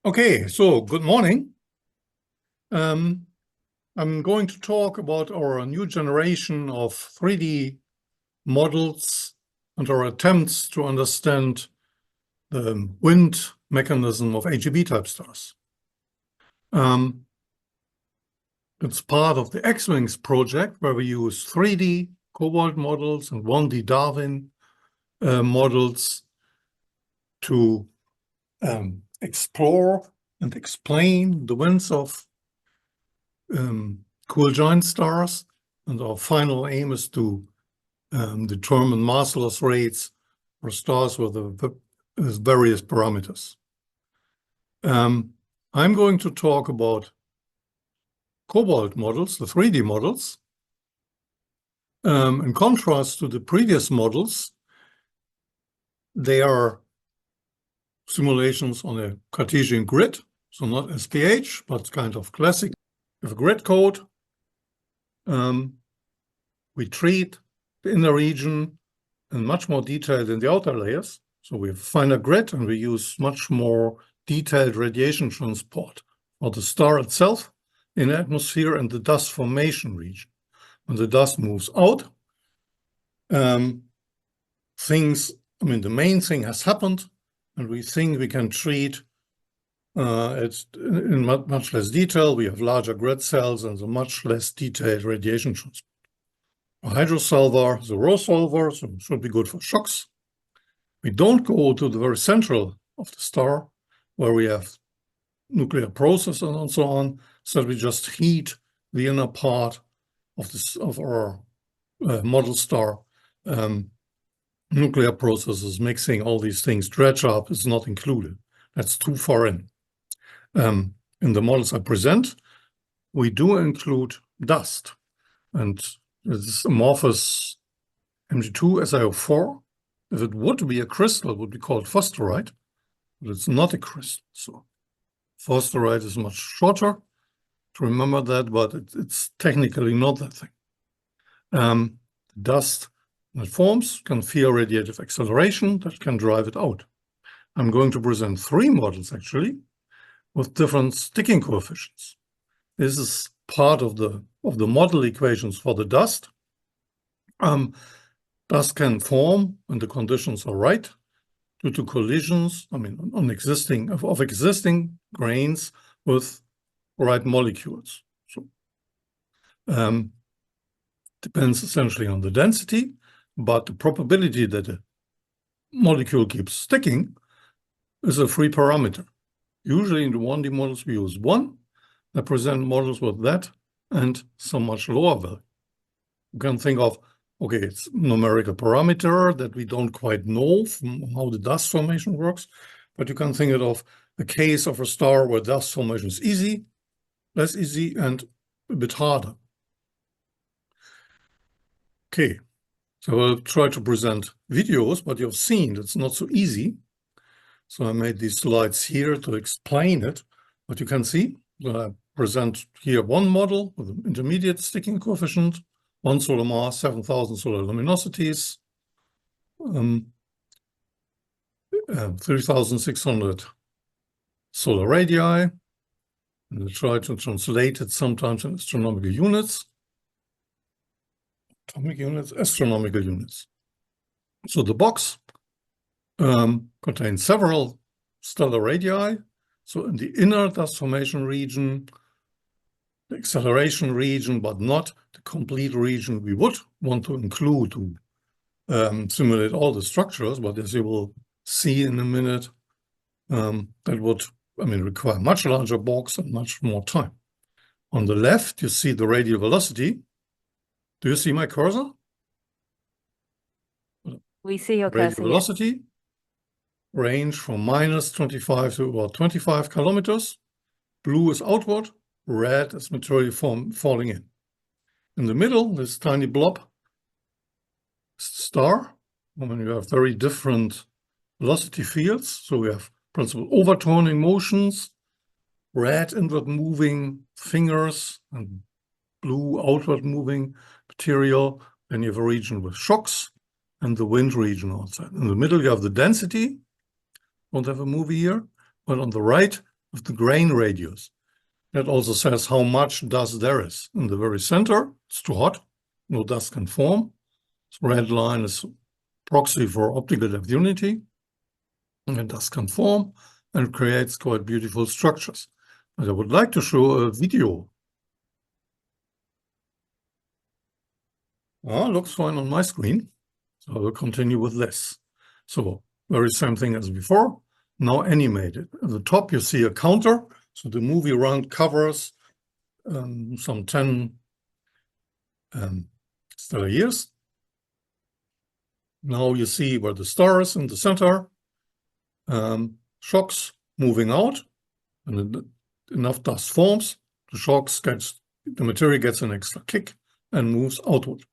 Okay, so good morning. I'm going to talk about our new generation of 3D models and our attempts to understand the wind mechanism of AGB type stars. It's part of the X-Wings project where we use 3D cobalt models and 1D Darwin models to explore and explain the winds of cool giant stars, and our final aim is to determine mass loss rates for stars with various parameters. I'm going to talk about cobalt models, the 3D models. In contrast to the previous models, they are simulations on a Cartesian grid, so not SPH, but kind of classic. We have a grid code. We treat the inner region in much more detail than the outer layers. So we find a grid and we use much more detailed radiation transport for the star itself in the atmosphere and the dust formation region. When the dust moves out, the main thing has happened, and we think we can treat it in much less detail. We have larger grid cells and a much less detailed radiation transport. A hydrosolver is a row solver, so it should be good for shocks. We don't go to the very central of the star, where we have nuclear processes and so on, so we just heat the inner part of our model star. Nuclear processes mixing all these things, dredge up is not included. That's too far in. In the models I present, we do include dust, and this amorphous Mg2 SiO4. If it would be a crystal, it would be called phosphorite, but it's not a crystal. So phosphorite is much shorter to remember that, but it's technically not that thing. Dust that forms can feel radiative acceleration that can drive it out. I'm going to present 3 models actually with different sticking coefficients. This is part of the model equations for the dust. Dust can form when the conditions are right due to collisions, on existing grains with right molecules. So depends essentially on the density, but the probability that a molecule keeps sticking is a free parameter. Usually in the 1D models we use 1. I present models with that and some much lower value. You can think of, okay, it's numerical parameter that we don't quite know from how the dust formation works, but you can think of a case of a star where dust formation is easy, less easy, and a bit harder. Okay, so I'll try to present videos, but you've seen it's not so easy. So I made these slides here to explain it. But you can see that I present here one model with an intermediate sticking coefficient, 1 solar mass, 7,000 solar luminosities, 3,600 solar radii. And I try to translate it sometimes in astronomical units. Atomic units, astronomical units. So the box contains several stellar radii. So in the inner dust formation region, the acceleration region, but not the complete region we would want to include to simulate all the structures. But as you will see in a minute, that would require much larger box and much more time. On the left, you see the radial velocity. Do you see my cursor? We see your cursor. Radial velocity range from -25 to about 25 kilometers. Blue is outward, red is material falling in. In the middle, this tiny blob is the star. You have very different velocity fields. So we have principal overturning motions, red inward moving fingers, and blue outward moving material. Then you have a region with shocks and the wind region outside. In the middle, you have the density. Don't have a movie here, but on the right, with the grain radius. That also says how much dust there is. In the very center, it's too hot, no dust can form. This red line is proxy for optical depth unity, and dust can form and creates quite beautiful structures. But I would like to show a video. Looks fine on my screen, so I will continue with this. So very same thing as before, now animated. At the top you see a counter, so the movie round covers some 10 stellar years. Now you see where the star is in the center, shocks moving out, and enough dust forms, the material gets an extra kick and moves outward.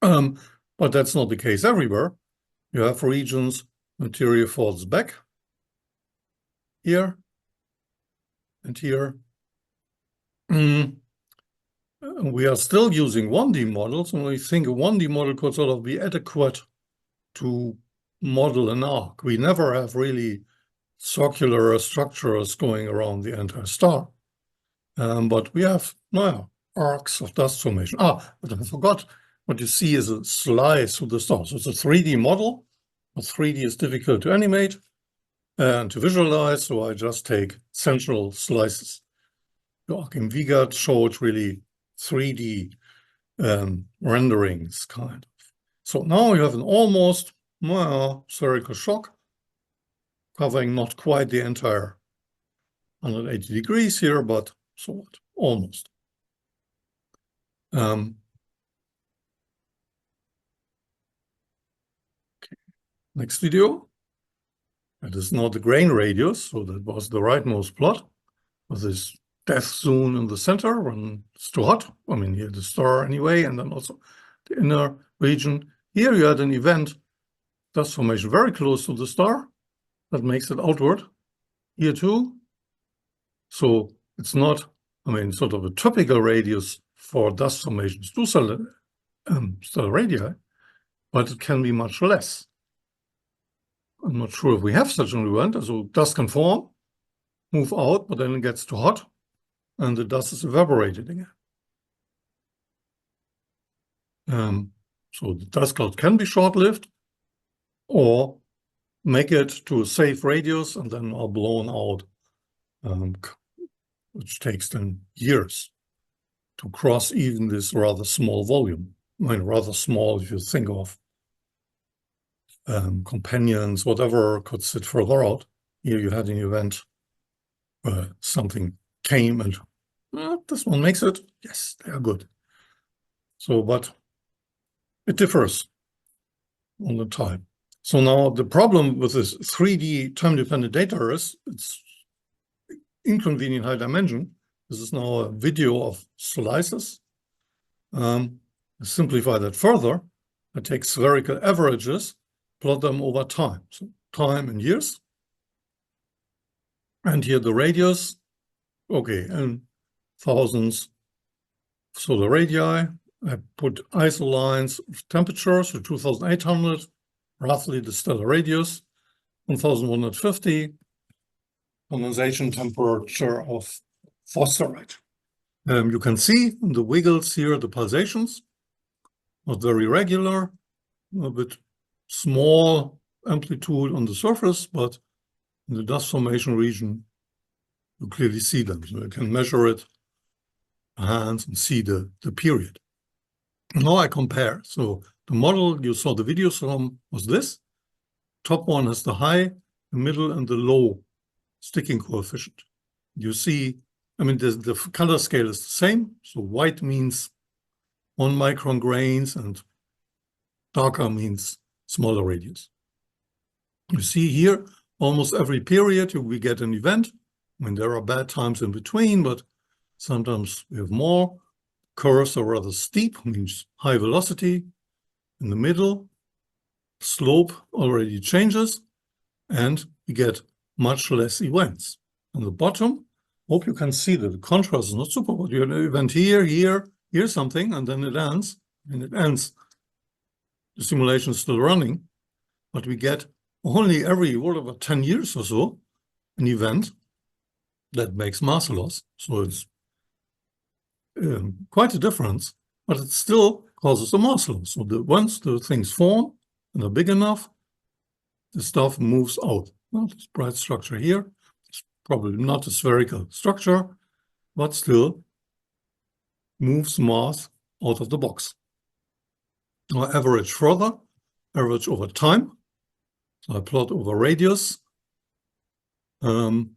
But that's not the case everywhere. You have regions, material falls back here and here. We are still using 1D models, and we think a 1D model could sort of be adequate to model an arc. We never have really circular structures going around the entire star. But we have arcs of dust formation. But I forgot, what you see is a slice through the star. So it's a 3D model, but 3D is difficult to animate and to visualize, so I just take central slices. Joachim Wiegert showed really 3D renderings, kind of. So now you have an almost spherical shock covering not quite the entire 180 degrees here, but sort almost. Okay. Next video. That is not the grain radius, so that was the rightmost plot with this death zone in the center when it's too hot. I mean, here the star anyway, and then also the inner region. Here you had an event, dust formation very close to the star. That makes it outward. Here too. So it's not, sort of a typical radius for dust formations to stellar radii, but it can be much less. I'm not sure if we have such an event. So dust can form, move out, but then it gets too hot, and the dust is evaporated again. So the dust cloud can be short-lived, or make it to a safe radius and then are blown out, which takes then years to cross even this rather small volume. Rather small if you think of companions, whatever could sit further out. Here you had an event where something came and this one makes it. Yes, they are good. So, but it differs on the time. So now the problem with this 3D time-dependent data is it's inconvenient high dimension. This is now a video of slices. Simplify that further. I take spherical averages, plot them over time. So time in years. And here the radius, okay, and thousands. So the radii, I put ISO lines of temperatures for 2800, roughly the stellar radius, 1150, condensation temperature of phosphorite. You can see in the wiggles here the pulsations, not very regular, a bit small amplitude on the surface, but in the dust formation region, you clearly see them. So you can measure it by hands and see the period. Now I compare. So the model you saw the videos from was this. Top one has the high, the middle, and the low sticking coefficient. You see, the color scale is the same. So white means 1 micron grains and darker means smaller radius. You see here, almost every period we get an event. There are bad times in between, but sometimes we have more. Curves are rather steep, means high velocity. In the middle, slope already changes, and we get much less events. On the bottom, hope you can see that the contrast is not super, but you have an event here, here something, and then it ends. And it ends. The simulation is still running, but we get only every, 10 years or so, an event. that makes mass loss. So it's quite a difference, but it still causes a mass loss. So once the things form and are big enough, the stuff moves out. Well, this bright structure here is probably not a spherical structure, but still moves mass out of the box. Now average further, average over time. So I plot over radius. The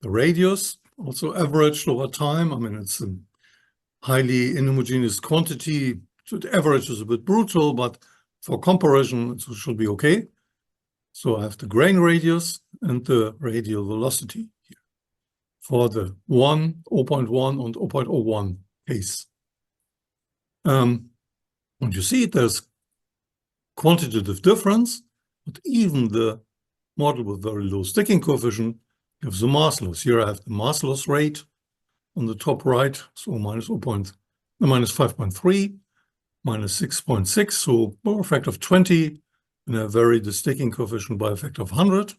radius also averaged over time. I mean, it's a highly inhomogeneous quantity. So the average is a bit brutal, but for comparison, it should be okay. So I have the grain radius and the radial velocity here for the 1, 0.1 and 0.01 case. And you see there's quantitative difference, but even the model with very low sticking coefficient gives a mass loss. Here I have the mass loss rate on the top right, so minus 5.3, minus 6.6, so by a factor of 20, and I vary the sticking coefficient by a factor of 100.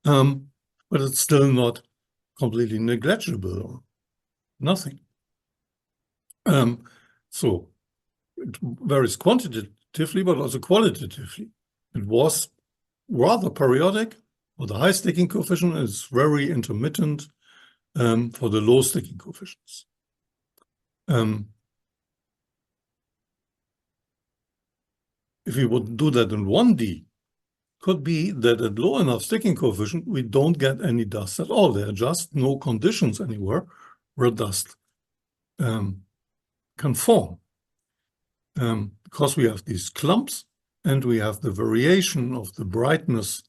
But it's still not completely negligible or nothing. So it varies quantitatively, but also qualitatively. It was rather periodic for the high sticking coefficient, and it's very intermittent for the low sticking coefficients. If we would do that in 1D, could be that at low enough sticking coefficient, we don't get any dust at all. There are just no conditions anywhere where dust can form. Because we have these clumps and we have the variation of the brightness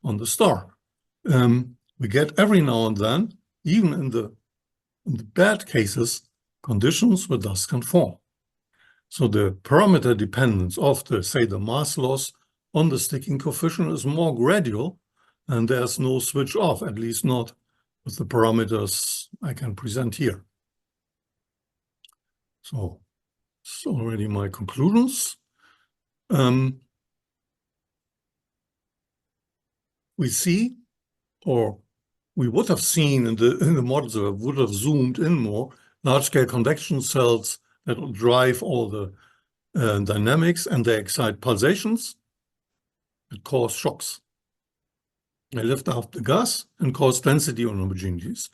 on the star. We get every now and then, even in the bad cases, conditions where dust can form. So the parameter dependence of the mass loss on the sticking coefficient is more gradual, and there's no switch off, at least not with the parameters I can present here. So it's already my conclusions. We see, or we would have seen in the models that would have zoomed in more, large-scale convection cells that will drive all the dynamics, and they excite pulsations that cause shocks. They lift up the gas and cause density inhomogeneities.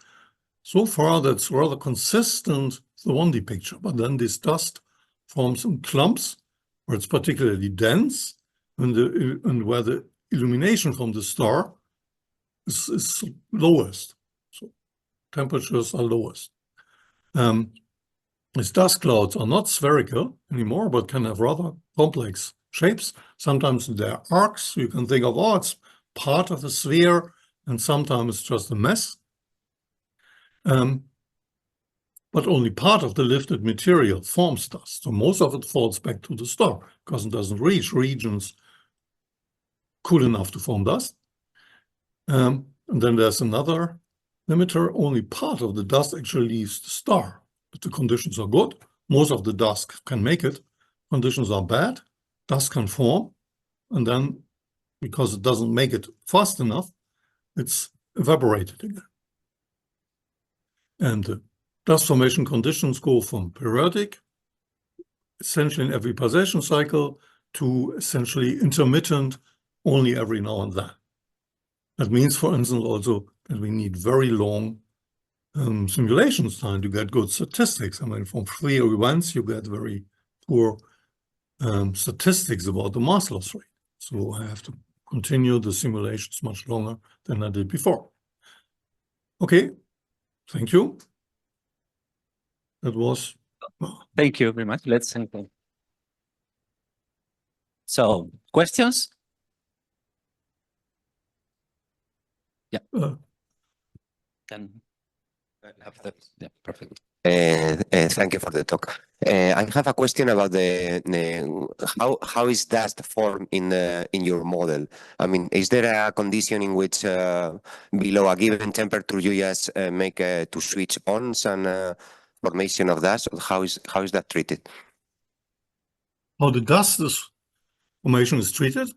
So far, that's rather consistent with the 1D picture, but then this dust forms in clumps where it's particularly dense and where the illumination from the star is lowest. So temperatures are lowest. These dust clouds are not spherical anymore, but can have rather complex shapes. Sometimes they're arcs. You can think of, oh, it's part of the sphere, and sometimes it's just a mess. But only part of the lifted material forms dust. So most of it falls back to the star because it doesn't reach regions cool enough to form dust. And then there's another limiter. Only part of the dust actually leaves the star. But the conditions are good. Most of the dust can make it. Conditions are bad. Dust can form. And then, because it doesn't make it fast enough, it's evaporated again. And the dust formation conditions go from periodic, essentially in every pulsation cycle, to essentially intermittent, only every now and then. That means, for instance, also that we need very long simulations time to get good statistics. I mean, from 3 events, you get very poor statistics about the mass loss rate. So I have to continue the simulations much longer than I did before. Okay, thank you. That was... Thank you very much. Let's end. So, questions? Yeah. Can have that? Yeah, perfect. Thank you for the talk. I have a question about how is dust formed in your model? I mean, is there a condition in which below a given temperature you just make to switch on some formation of dust? Or how is that treated? How the dust formation is treated?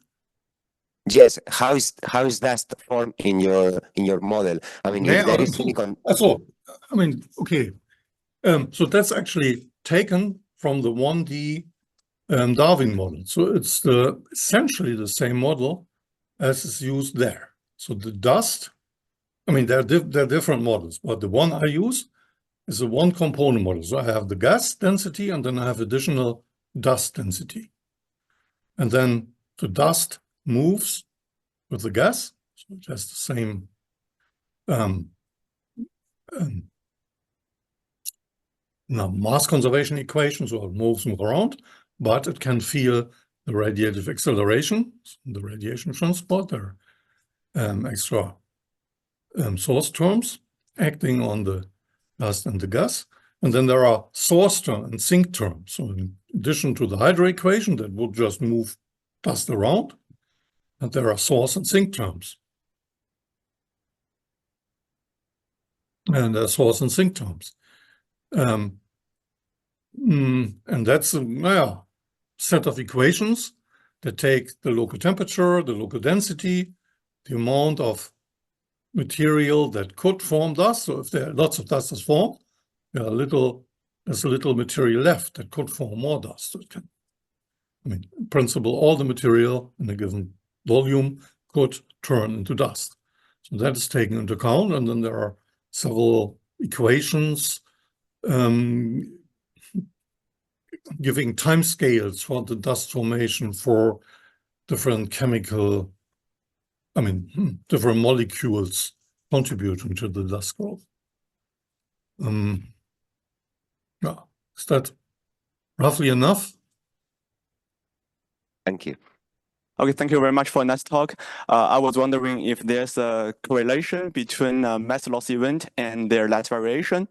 Yes, how is dust formed in your model? I mean, if there is any so, I mean, okay. So that's actually taken from the 1D Darwin model. So it's essentially the same model as is used there. So the dust, I mean, there are different models, but the one I use is a one component model. So I have the gas density and then I have additional dust density. And then the dust moves with the gas. So it has the same mass conservation equation, so it moves around, but it can feel the radiative acceleration, the radiation transport. There are extra source terms acting on the dust and the gas. And then there are source term and sink terms. So in addition to the hydro equation that would just move dust around, and there are source and sink terms. And there are source and sink terms. And that's a set of equations that take the local temperature, the local density, the amount of material that could form dust. So if there are lots of dust is formed, there's a little material left that could form more dust. So it can, I mean, in principle, all the material in a given volume could turn into dust. So that is taken into account, and then there are several equations giving timescales for the dust formation for different chemical, I mean, different molecules contributing to the dust growth. Yeah, is that roughly enough? Thank you. Okay, thank you very much for a nice talk. I was wondering if there's a correlation between mass loss event and their light variation,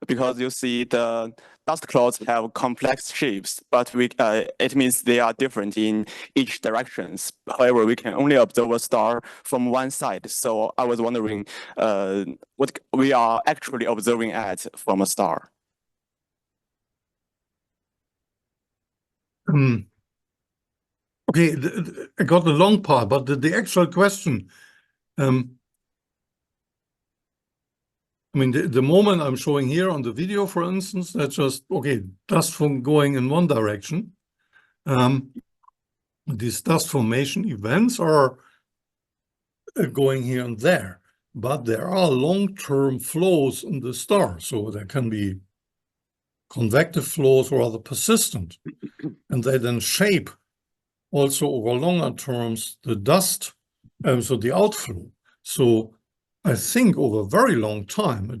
because you see the dust clouds have complex shapes, but it means they are different in each directions. However, we can only observe a star from one side. So I was wondering what we are actually observing from a star. Okay, I got the long part, but the actual question, I mean, the moment I'm showing here on the video, for instance, that's just, okay, dust from going in one direction. These dust formation events are going here and there, but there are long-term flows in the star. So there can be convective flows rather persistent, and they then shape also over longer terms the dust, so the outflow. So I think over a very long time,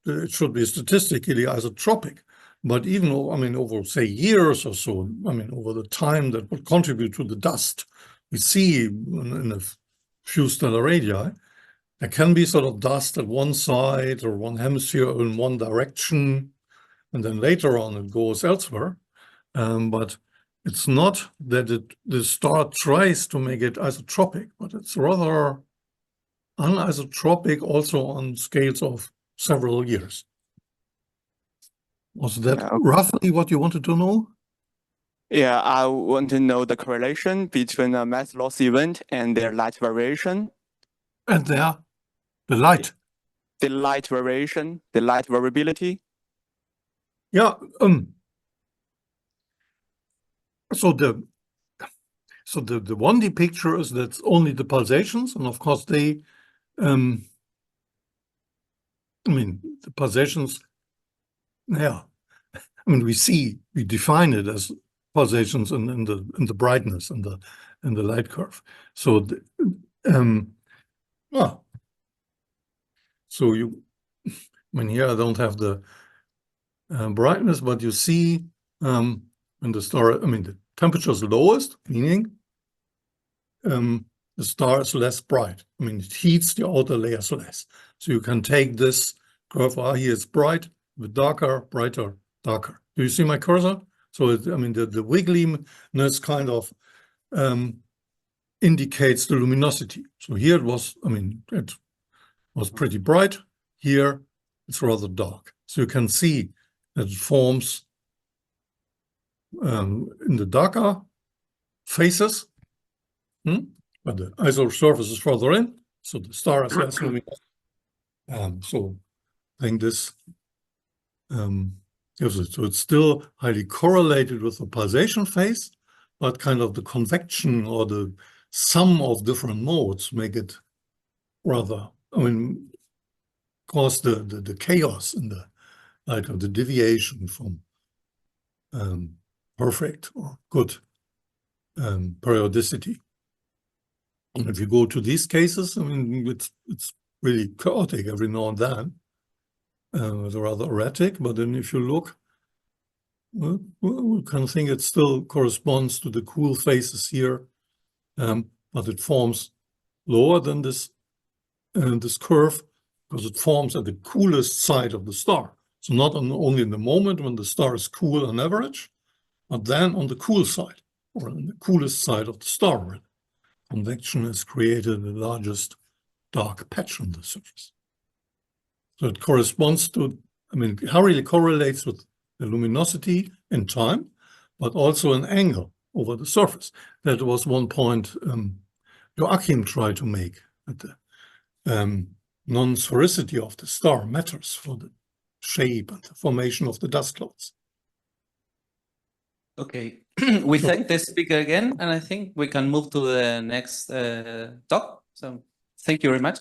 it should be statistically isotropic. But even, I mean, over, say, years or so, I mean, over the time that would contribute to the dust, we see in a few stellar radii, there can be sort of dust at one side or one hemisphere or in one direction, and then later on it goes elsewhere. But it's not that the star tries to make it isotropic, but it's rather anisotropic also on scales of several years. Was that roughly what you wanted to know? Yeah, I want to know the correlation between a mass loss event and their light variation. And the light. The light variation, the light variability. Yeah. So the 1D picture is that only the pulsations, and of course they, I mean, the pulsations, yeah. I mean, we define it as pulsations in the brightness and the light curve. So, so I mean, here I don't have the brightness, but you see when the star, I mean, the temperature is lowest, meaning the star is less bright. I mean, it heats the outer layers less. So you can take this curve, here it's bright, a bit darker, brighter, darker. Do you see my cursor? So, I mean, the wiggliness kind of indicates the luminosity. So here it was, I mean, it was pretty bright. Here it's rather dark. So you can see that it forms in the darker phases. but the isotope surface is further in, so the star is less luminous. So I think this gives it. So it's still highly correlated with the pulsation phase, but kind of the convection or the sum of different modes make it rather, cause the chaos in the light of the deviation from perfect or good periodicity. And if you go to these cases, it's really chaotic every now and then. It's rather erratic, but then if you look, well, we can think it still corresponds to the cool phases here, but it forms lower than this curve because it forms at the coolest side of the star. So not only in the moment when the star is cool on average, but then on the cool side, or on the coolest side of the star, where convection has created the largest dark patch on the surface. So it corresponds to, it really correlates with the luminosity in time, but also an angle over the surface. That was one point Joachim tried to make, that the non-sphericity of the star matters for the shape and the formation of the dust clouds. Okay, we thank the speaker again, and I think we can move to the next talk. So thank you very much.